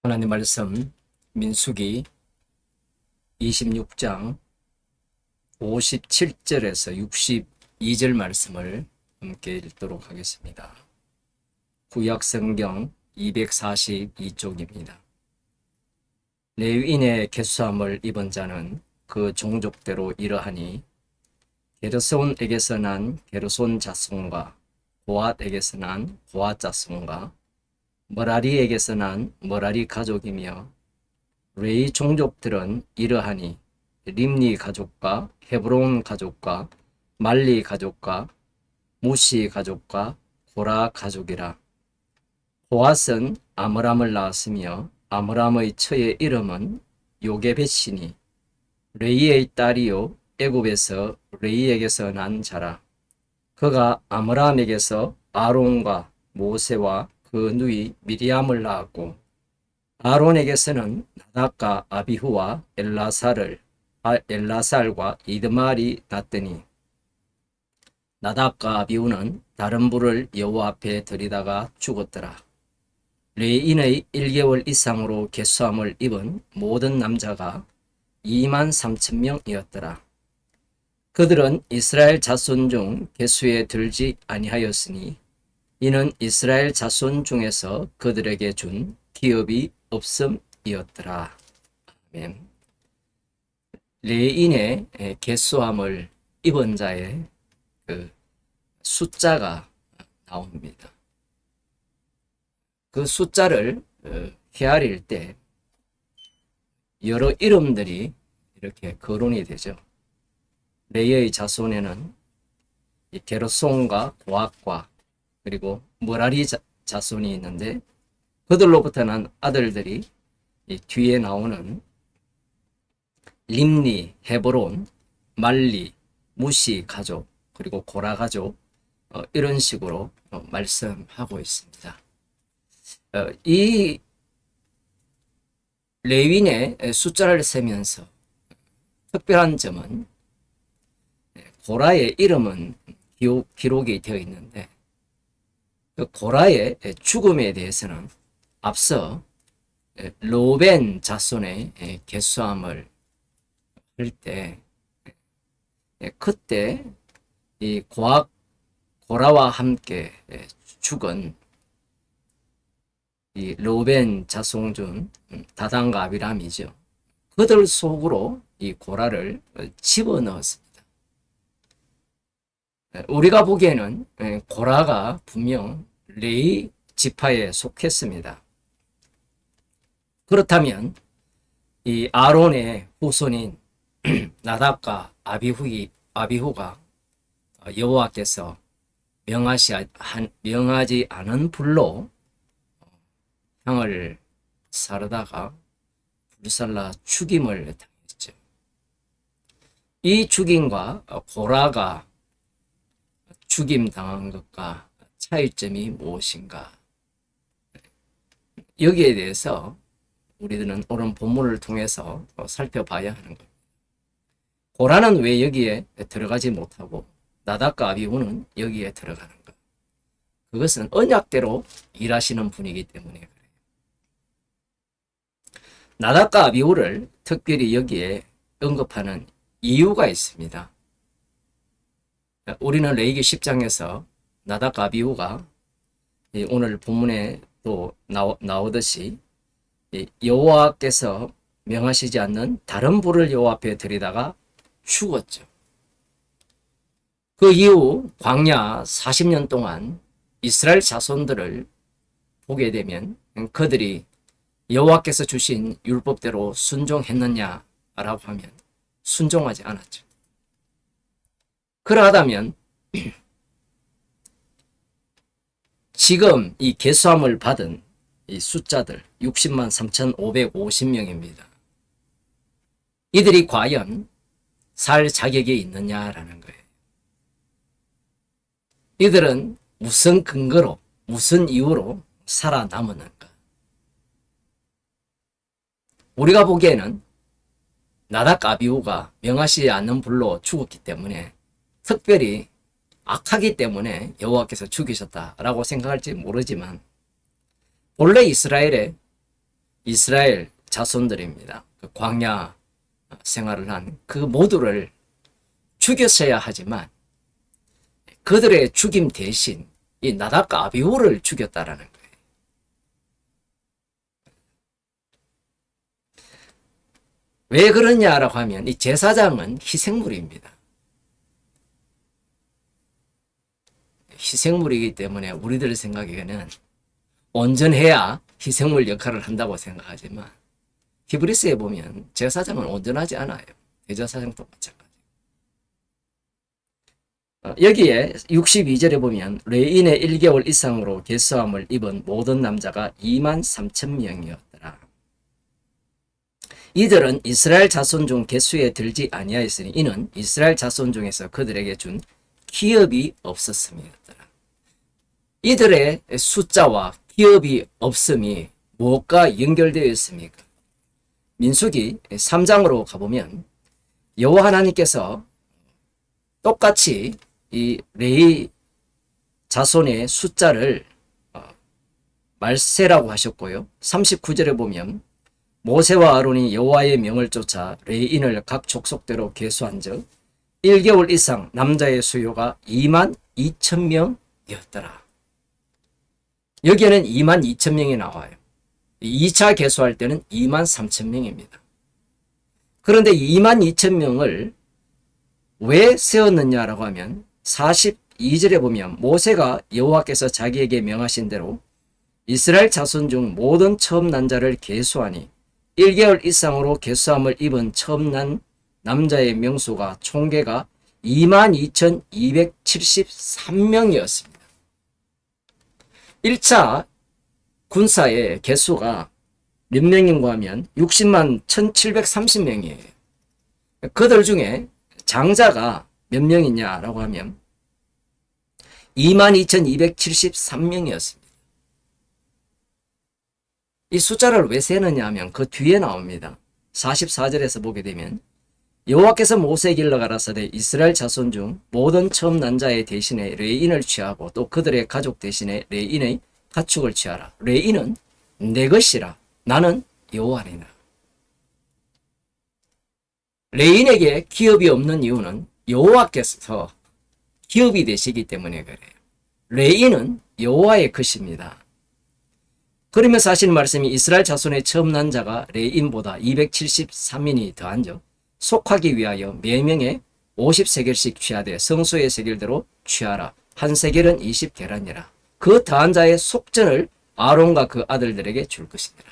하나님 말씀 민수기 26장 57절에서 62절 말씀을 함께 읽도록 하겠습니다. 구약 성경 242쪽입니다. 레위인의 계수함을 입은 자는 그 종족대로 이러하니 게르손에게서 난 게르손 자손과 고앗에게서 난 고앗 자손과 머라리에게서 난 머라리 가족이며 레위 종족들은 이러하니 림니 가족과 헤브론 가족과 말리 가족과 무시 가족과 고라 가족이라. 고앗은 아므람을 낳았으며 아므람의 처의 이름은 요게벳이니 레이의 딸이요 애굽에서 레이에게서 난 자라. 그가 아므람에게서 아론과 모세와 그 누이 미리암을 낳았고 아론에게서는 나답과 아비후와 엘라살과 이드말이 났더니 나답과 아비후는 다른 불을 여호와 앞에 들이다가 죽었더라. 레인의 1개월 이상으로 계수함을 입은 모든 남자가 23,000명이었더라. 그들은 이스라엘 자손 중 계수에 들지 아니하였으니 이는 이스라엘 자손 중에서 그들에게 준 기업이 없음이었더라. 아멘. 레인의 계수함을 입은 자의 그 숫자가 나옵니다. 그 숫자를 헤아릴 때 여러 이름들이 이렇게 거론이 되죠. 레이의 자손에는 게르손과 고앗과 그리고 머라리 자손이 있는데 그들로부터 난 아들들이 이 뒤에 나오는 림니, 헤브론, 말리, 무시 가족 그리고 고라 가족 이런 식으로 말씀하고 있습니다. 이 레위인의 숫자를 세면서 특별한 점은 고라의 이름은 기록이 되어 있는데 그 고라의 죽음에 대해서는 앞서 로벤 자손의 계수함을 할 때 그때 이 고라와 함께 죽은 이 로벤 자손 중 다단과 아비람이죠. 그들 속으로 이 고라를 집어넣었습니다. 우리가 보기에는 고라가 분명 레위 지파에 속했습니다. 그렇다면 이 아론의 후손인 나답과 아비후가 여호와께서 명하지 않은 불로 향을 사르다가 불살라 죽임을 당했죠. 이 죽임과 고라가 죽임 당한 것과 차이점이 무엇인가? 여기에 대해서 우리들은 오늘 본문을 통해서 살펴봐야 하는 겁니다. 고라는 왜 여기에 들어가지 못하고 나답과 아비후는 여기에 들어가는 것? 그것은 언약대로 일하시는 분이기 때문에 그래요. 나답과 아비후를 특별히 여기에 언급하는 이유가 있습니다. 우리는 레위기 10장에서 나답과 아비후가 오늘 본문에 또 나오듯이 여호와께서 명하시지 않는 다른 불을 여호와 앞에 들이다가 죽었죠. 그 이후 광야 40년 동안 이스라엘 자손들을 보게 되면 그들이 여호와께서 주신 율법대로 순종했느냐라고 하면 순종하지 않았죠. 그러하다면 지금 이 계수함을 받은 이 숫자들 60만 3,550명입니다. 이들이 과연 살 자격이 있느냐라는 거예요. 이들은 무슨 근거로 무슨 이유로 살아남았는가? 우리가 보기에는 나답과 아비후가 명하시지 않는 불로 죽었기 때문에 특별히 악하기 때문에 여호와께서 죽이셨다라고 생각할지 모르지만 원래 이스라엘에 이스라엘 자손들입니다. 그 광야 생활을 한 그 모두를 죽였어야 하지만 그들의 죽임 대신 이 나답과 아비후를 죽였다라는 거예요. 왜 그러냐라고 하면 이 제사장은 희생물입니다. 희생물이기 때문에 우리들 생각에는 온전해야 희생물 역할을 한다고 생각하지만 히브리서에 보면 제사장은 온전하지 않아요. 대제사장도 마찬가지. 여기에 62절에 보면 레인의 1개월 이상으로 계수함을 입은 모든 남자가 23,000명이었더라. 이들은 이스라엘 자손 중 계수에 들지 아니하였으니 이는 이스라엘 자손 중에서 그들에게 준 기업이 없었음이었더라. 이들의 숫자와 기업이 없음이 무엇과 연결되어 있습니까? 민수기 3장으로 가보면 여호와 하나님께서 똑같이 이 레위 자손의 숫자를 말세라고 하셨고요. 39절에 보면 모세와 아론이 여호와의 명을 쫓아 레위인을 각 족속대로 계수한즉 1개월 이상 남자의 수요가 22,000명이었더라. 여기에는 22,000명이 나와요. 2차 계수할 때는 23,000명입니다. 그런데 22,000명을 왜 세웠느냐라고 하면 42절에 보면 모세가 여호와께서 자기에게 명하신 대로 이스라엘 자손 중 모든 처음 난 자를 계수하니 1개월 이상으로 계수함을 입은 처음 난 남자의 명수가 총계가 22,273명이었습니다. 1차 군사의 개수가 몇 명인가 하면 60만 1,730명이에요. 그들 중에 장자가 몇 명이냐라고 하면 22,273명이었습니다. 이 숫자를 왜 세느냐 하면 그 뒤에 나옵니다. 44절에서 보게 되면 여호와께서 모세에게 일러 가라사대 이스라엘 자손 중 모든 처음 난 자의 대신에 레인을 취하고 또 그들의 가족 대신에 레인의 가축을 취하라. 레인은 내 것이라. 나는 여호와니라. 레인에게 기업이 없는 이유는 여호와께서 기업이 되시기 때문에 그래요. 레인은 여호와의 것입니다. 그러면서 하시는 말씀이 이스라엘 자손의 처음 난 자가 레인보다 273인이 더한즉 속하기 위하여 매명에 50세겔씩 취하되 성소의 세겔대로 취하라. 한 세겔은 20계란이라. 그 더한 자의 속전을 아론과 그 아들들에게 줄 것이니라.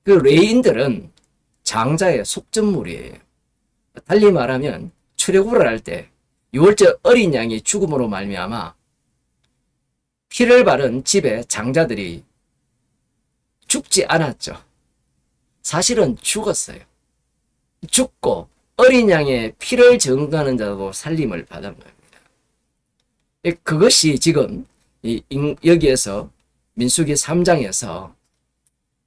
그 레인들은 장자의 속전물이에요. 달리 말하면 출애굽을 할 때 6월절 어린 양이 죽음으로 말미암아 피를 바른 집의 장자들이 죽지 않았죠. 사실은 죽었어요. 죽고 어린 양의 피를 증거하는 자도 살림을 받은 겁니다. 그것이 지금 여기에서 민수기 3장에서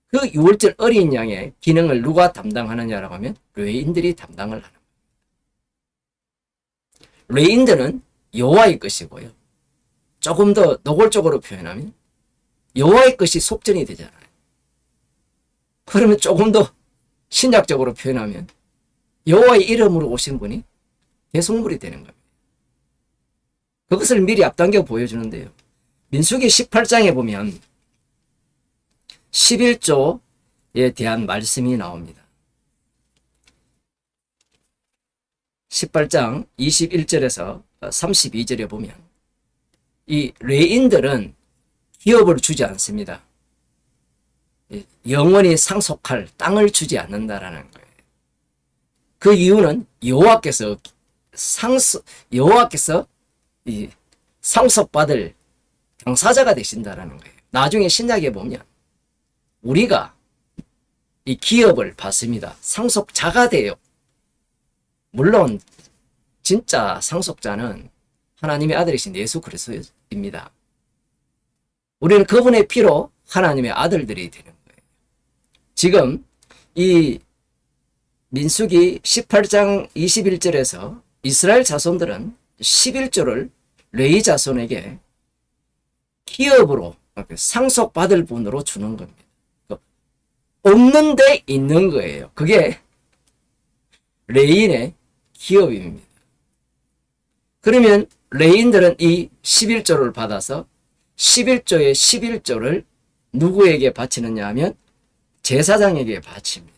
그 6월절 어린 양의 기능을 누가 담당하느냐라고 하면 레인들이 담당을 하는 겁니다. 레인들은 여호와의 것이고요. 조금 더 노골적으로 표현하면 여호와의 것이 속전이 되잖아요. 그러면 조금 더 신약적으로 표현하면 여호와의 이름으로 오신 분이 대속물이 되는 겁니다. 그것을 미리 앞당겨 보여주는데요. 민수기 18장에 보면 11조에 대한 말씀이 나옵니다. 18장 21절에서 32절에 보면 이 레인들은 기업을 주지 않습니다. 영원히 상속할 땅을 주지 않는다라는 거예요. 그 이유는 여호와께서 상속받을 당사자가 되신다라는 거예요. 나중에 신약에 보면 우리가 이 기업을 받습니다. 상속자가 돼요. 물론 진짜 상속자는 하나님의 아들이신 예수 그리스도입니다. 우리는 그분의 피로 하나님의 아들들이 되는 거예요. 지금 이 민수기 18장 21절에서 이스라엘 자손들은 11조를 레위 자손에게 기업으로 상속받을 분으로 주는 겁니다. 없는데 있는 거예요. 그게 레인의 기업입니다. 그러면 레인들은 이 11조를 받아서 11조의 11조를 누구에게 바치느냐 하면 제사장에게 바칩니다.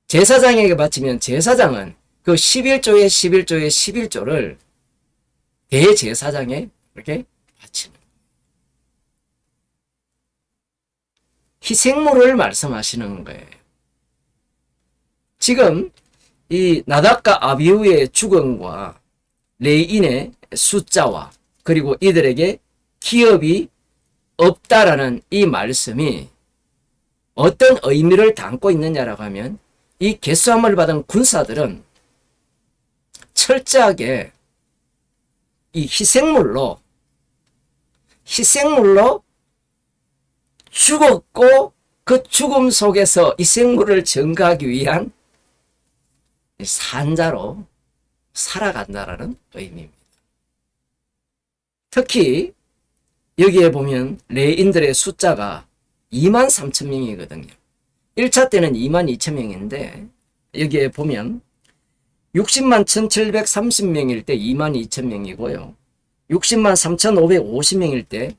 제사장에게 바치면 제사장은 그 11조의 11조의 11조를 대제사장에 이렇게 바치는 거예요. 희생물을 말씀하시는 거예요. 지금 이 나답과 아비후의 죽음과 레인의 숫자와 그리고 이들에게 기업이 없다라는 이 말씀이 어떤 의미를 담고 있느냐라고 하면 이 계수함을 받은 군사들은 철저하게 이 희생물로 죽었고 그 죽음 속에서 이 생물을 증거하기 위한 산자로 살아간다라는 의미입니다. 특히 여기에 보면 레인들의 숫자가 23,000명이거든요. 1차 때는 22,000명인데 여기에 보면 60만 1,730명일 때 22,000명이고요. 60만 3,550명일 때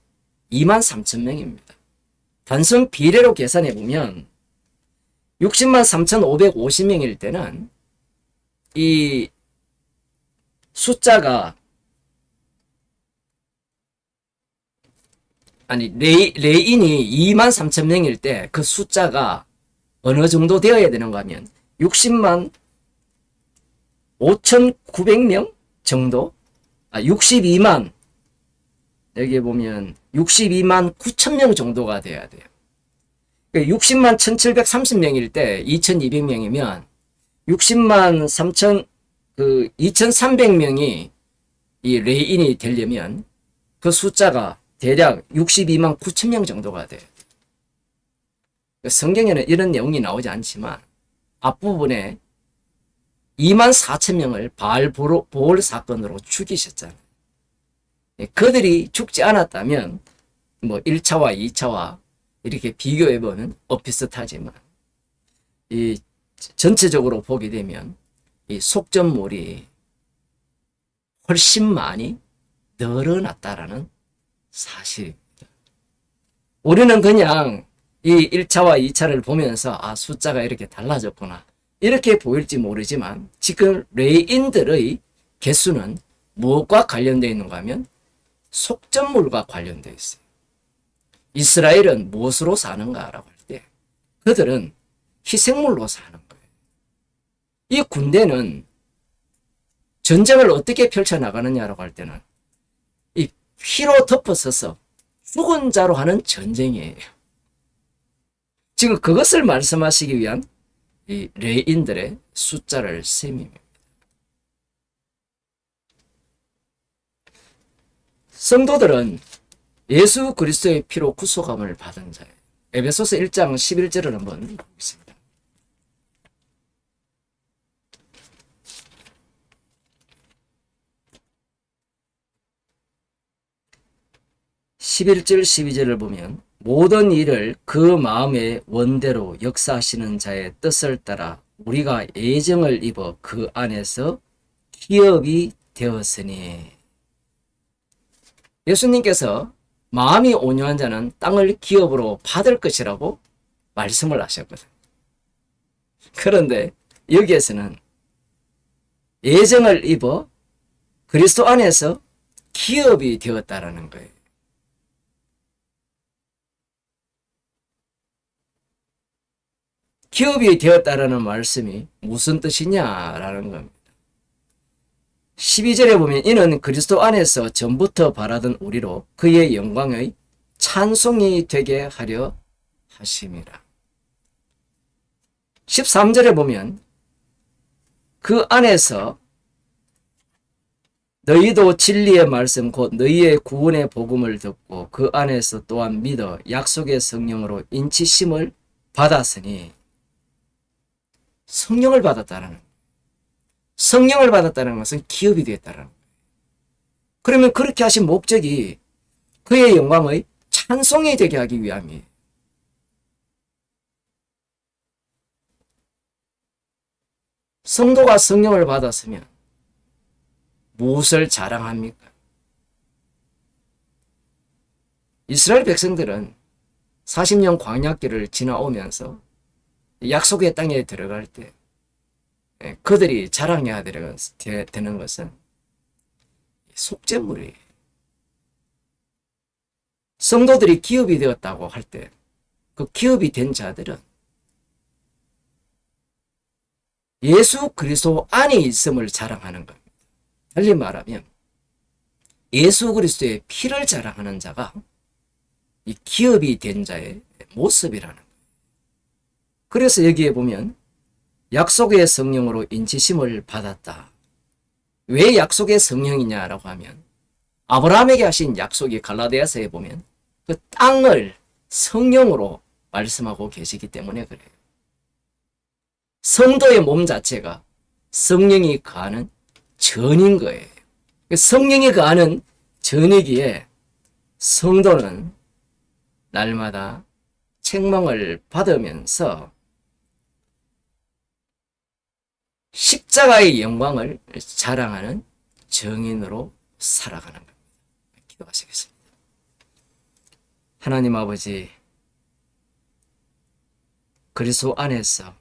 23,000명입니다. 단순 비례로 계산해 보면 60만 3,550명일 때는 이 숫자가 레인이 23,000명일 때 그 숫자가 어느 정도 되어야 되는가 하면 60만 5,900명 정도? 62만 여기에 보면 62만 9천명 정도가 돼야 돼요. 60만 1,730명일 때 2,200명이면 60만 3천 2,300명이 이 레인이 되려면 그 숫자가 대략 62만 9천명 정도가 돼요. 성경에는 이런 내용이 나오지 않지만 앞부분에 2만 4천 명을 바알-보올 사건으로 죽이셨잖아요. 그들이 죽지 않았다면 뭐 1차와 2차와 이렇게 비교해보면 비슷하지만 이 전체적으로 보게 되면 이 속전물이 훨씬 많이 늘어났다라는 사실입니다. 우리는 그냥 이 1차와 2차를 보면서 숫자가 이렇게 달라졌구나 이렇게 보일지 모르지만 지금 레인들의 개수는 무엇과 관련되어 있는가 하면 속전물과 관련되어 있어요. 이스라엘은 무엇으로 사는가라고 할 때 그들은 희생물로 사는 거예요. 이 군대는 전쟁을 어떻게 펼쳐나가느냐라고 할 때는 이 피로 덮어서서 죽은 자로 하는 전쟁이에요. 지금 그것을 말씀하시기 위한 이 레인들의 숫자를 셈입니다. 성도들은 예수 그리스도의 피로 구속함을 받은 자예요. 에베소서 1장 11절을 한번 보겠습니다. (11절) (12절을) 보면 모든 일을 그 마음의 원대로 역사하시는 자의 뜻을 따라 우리가 예정을 입어 그 안에서 기업이 되었으니. 예수님께서 마음이 온유한 자는 땅을 기업으로 받을 것이라고 말씀을 하셨거든요. 그런데 여기에서는 예정을 입어 그리스도 안에서 기업이 되었다라는 거예요. 기업이 되었다라는 말씀이 무슨 뜻이냐라는 겁니다. 12절에 보면 이는 그리스도 안에서 전부터 바라던 우리로 그의 영광의 찬송이 되게 하려 하심이라. 13절에 보면 그 안에서 너희도 진리의 말씀 곧 너희의 구원의 복음을 듣고 그 안에서 또한 믿어 약속의 성령으로 인치심을 받았으니. 성령을 받았다는 거예요. 성령을 받았다는 것은 기업이 되었다는 거예요. 그러면 그렇게 하신 목적이 그의 영광의 찬송이 되게 하기 위함이에요. 성도가 성령을 받았으면 무엇을 자랑합니까? 이스라엘 백성들은 40년 광야길을 지나오면서 약속의 땅에 들어갈 때 그들이 자랑해야 되는 것은 속죄물이에요. 성도들이 기업이 되었다고 할 때 그 기업이 된 자들은 예수 그리스도 안에 있음을 자랑하는 겁니다. 달리 말하면 예수 그리스도의 피를 자랑하는 자가 이 기업이 된 자의 모습이라는 거예요. 그래서 여기에 보면 약속의 성령으로 인치심을 받았다. 왜 약속의 성령이냐라고 하면 아브라함에게 하신 약속이 갈라디아서에 보면 그 땅을 성령으로 말씀하고 계시기 때문에 그래요. 성도의 몸 자체가 성령이 거하는 전인 거예요. 성령이 거하는 전이기에 성도는 날마다 책망을 받으면서 십자가의 영광을 자랑하는 정인으로 살아가는 겁니다. 기도하시겠습니다. 하나님 아버지, 그리스도 안에서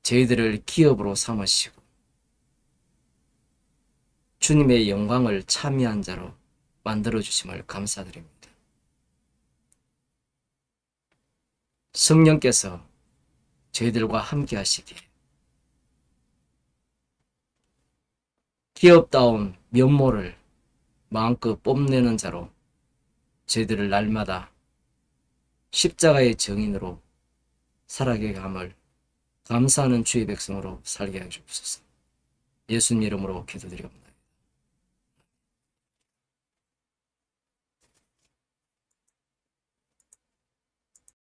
저희들을 기업으로 삼으시고 주님의 영광을 참여한 자로 만들어주심을 감사드립니다. 성령께서 저희들과 함께 하시기에 기업다운 면모를 마음껏 뽐내는 자로 저희들을 날마다 십자가의 정인으로 살아가게 함을 감사하는 주의 백성으로 살게 해 주옵소서. 예수님 이름으로 기도드립니다.